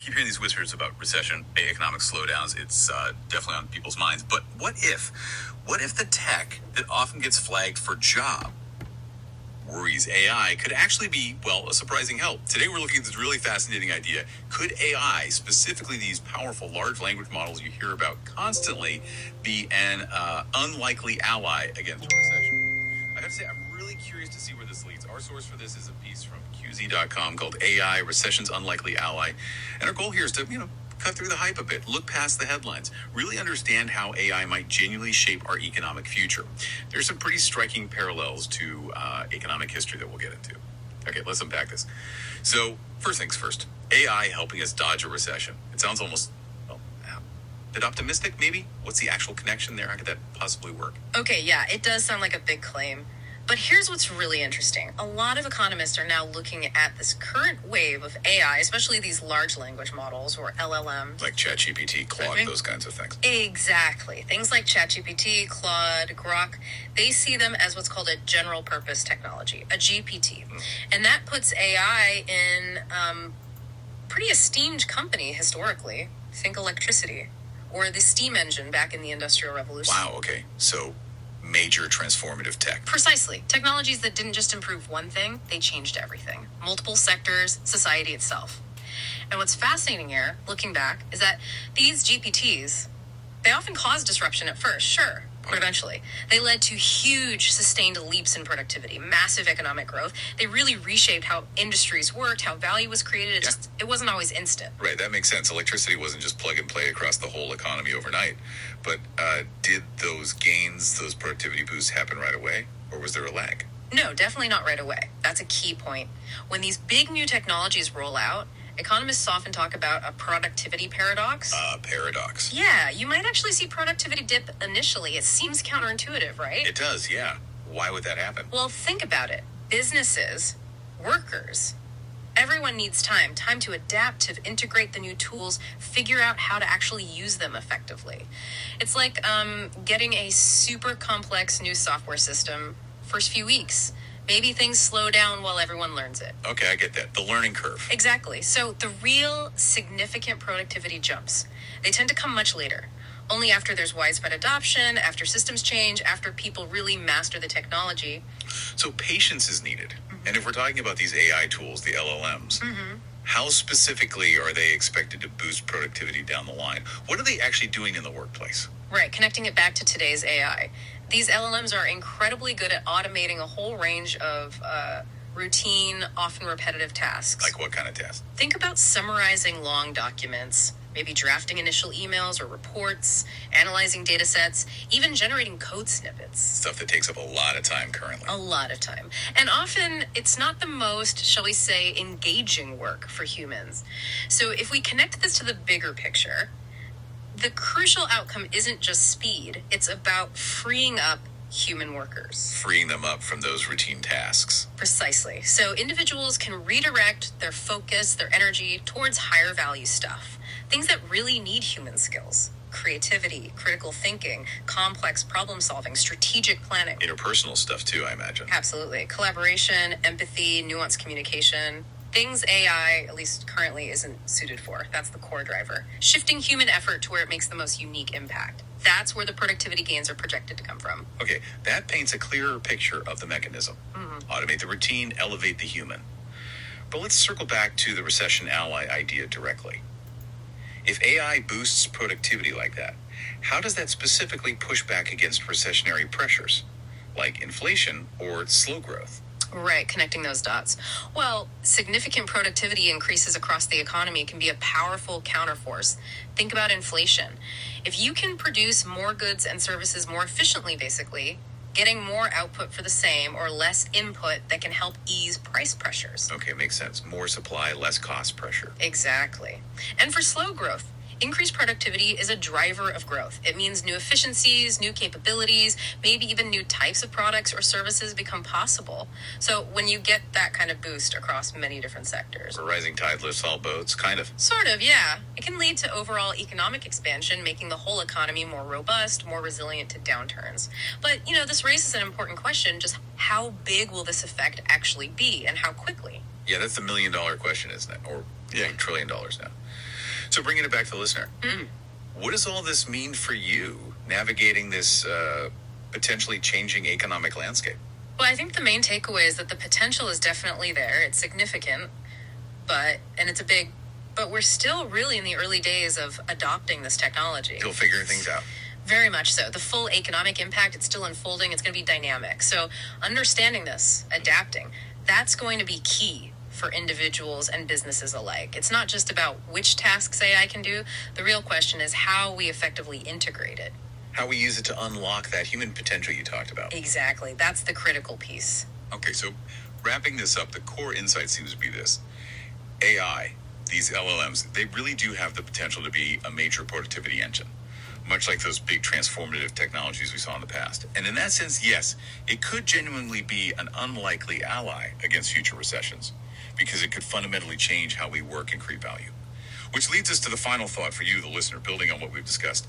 Keep hearing these whispers about recession, economic slowdowns. It's definitely on people's minds. But what if the tech that often gets flagged for job worries AI could actually be, well, a surprising help? Today we're looking at this really fascinating idea. Could AI, specifically these powerful large language models you hear about constantly, be an unlikely ally against recession? I have to say, I'm really curious to see where this leads. Our source for this is a piece from QZ.com called AI, Recession's Unlikely Ally. And our goal here is to, cut through the hype a bit, look past the headlines, really understand how AI might genuinely shape our economic future. There's some pretty striking parallels to economic history that we'll get into. Okay, let's unpack this. So, first things first, AI helping us dodge a recession. It sounds almost, well, a bit optimistic, maybe? What's the actual connection there? How could that possibly work? Okay, yeah, it does sound like a big claim. But here's what's really interesting. A lot of economists are now looking at this current wave of AI, especially these large language models or LLMs. Like ChatGPT, Claude, those kinds of things. Exactly. Things like ChatGPT, Claude, Grok, they see them as what's called a general purpose technology, a GPT. And that puts AI in pretty esteemed company historically. Think electricity or the steam engine back in the Industrial Revolution. Wow, okay. So major transformative tech. Precisely. Technologies that didn't just improve one thing, they changed everything. Multiple sectors, society itself. And what's fascinating here, looking back, is that these GPTs, they often cause disruption at first, sure, but eventually. They led to huge sustained leaps in productivity, massive economic growth. They really reshaped how industries worked, how value was created. It wasn't always instant. Right, that makes sense. Electricity wasn't just plug and play across the whole economy overnight. But did those gains, those productivity boosts happen right away? Or was there a lag? No, definitely not right away. That's a key point. When these big new technologies roll out, economists often talk about a productivity paradox. Paradox. Yeah, you might actually see productivity dip initially. It seems counterintuitive, right? It does, yeah. Why would that happen? Well, think about it. Businesses, workers, everyone needs time to adapt, to integrate the new tools, figure out how to actually use them effectively. It's like getting a super complex new software system first few weeks. Maybe things slow down while everyone learns it. Okay, I get that. The learning curve. Exactly. So the real significant productivity jumps, they tend to come much later. Only after there's widespread adoption, after systems change, after people really master the technology. So patience is needed. Mm-hmm. And if we're talking about these AI tools, the LLMs, how specifically are they expected to boost productivity down the line? What are they actually doing in the workplace? Right, connecting it back to today's AI. These LLMs are incredibly good at automating a whole range of routine, often repetitive tasks. Like what kind of tasks? Think about summarizing long documents, maybe drafting initial emails or reports, analyzing data sets, even generating code snippets. Stuff that takes up a lot of time currently. A lot of time. And often it's not the most, shall we say, engaging work for humans. So if we connect this to the bigger picture, the crucial outcome isn't just speed. It's about freeing up human workers. Freeing them up from those routine tasks. Precisely. So individuals can redirect their focus, their energy towards higher value stuff. Things that really need human skills. Creativity, critical thinking, complex problem solving, strategic planning. Interpersonal stuff too, I imagine. Absolutely. Collaboration, empathy, nuanced communication. Things AI, at least currently, isn't suited for. That's the core driver. Shifting human effort to where it makes the most unique impact. That's where the productivity gains are projected to come from. Okay, that paints a clearer picture of the mechanism. Automate the routine, elevate the human. But let's circle back to the recession ally idea directly. If AI boosts productivity like that, how does that specifically push back against recessionary pressures, like inflation or slow growth? Right, connecting those dots. Well, significant productivity increases across the economy can be a powerful counterforce. Think about inflation. If you can produce more goods and services more efficiently, basically, getting more output for the same or less input, that can help ease price pressures. Okay, makes sense. More supply, less cost pressure. Exactly. And for slow growth, increased productivity is a driver of growth. It means new efficiencies, new capabilities, maybe even new types of products or services become possible. So when you get that kind of boost across many different sectors. A rising tide lifts all boats, kind of. Sort of, yeah. It can lead to overall economic expansion, making the whole economy more robust, more resilient to downturns. But, this raises an important question, just how big will this effect actually be and how quickly? Yeah, that's the $1 million question, isn't it? Or $1 trillion now. So bringing it back to the listener, what does all this mean for you navigating this potentially changing economic landscape? Well, I think the main takeaway is that the potential is definitely there. It's significant, but we're still really in the early days of adopting this technology. Still figuring things out. Very much so. The full economic impact, it's still unfolding. It's going to be dynamic. So understanding this, adapting, that's going to be key for individuals and businesses alike. It's not just about which tasks AI can do. The real question is how we effectively integrate it. How we use it to unlock that human potential you talked about. Exactly. That's the critical piece. Okay, so wrapping this up, the core insight seems to be this. AI, these LLMs, they really do have the potential to be a major productivity engine, much like those big transformative technologies we saw in the past. And in that sense, yes, it could genuinely be an unlikely ally against future recessions, because it could fundamentally change how we work and create value. Which leads us to the final thought for you, the listener, building on what we've discussed.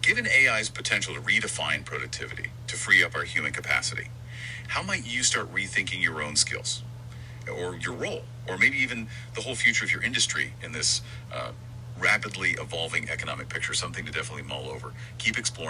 Given AI's potential to redefine productivity, to free up our human capacity, how might you start rethinking your own skills or your role, or maybe even the whole future of your industry in this rapidly evolving economic picture? Something to definitely mull over. Keep exploring.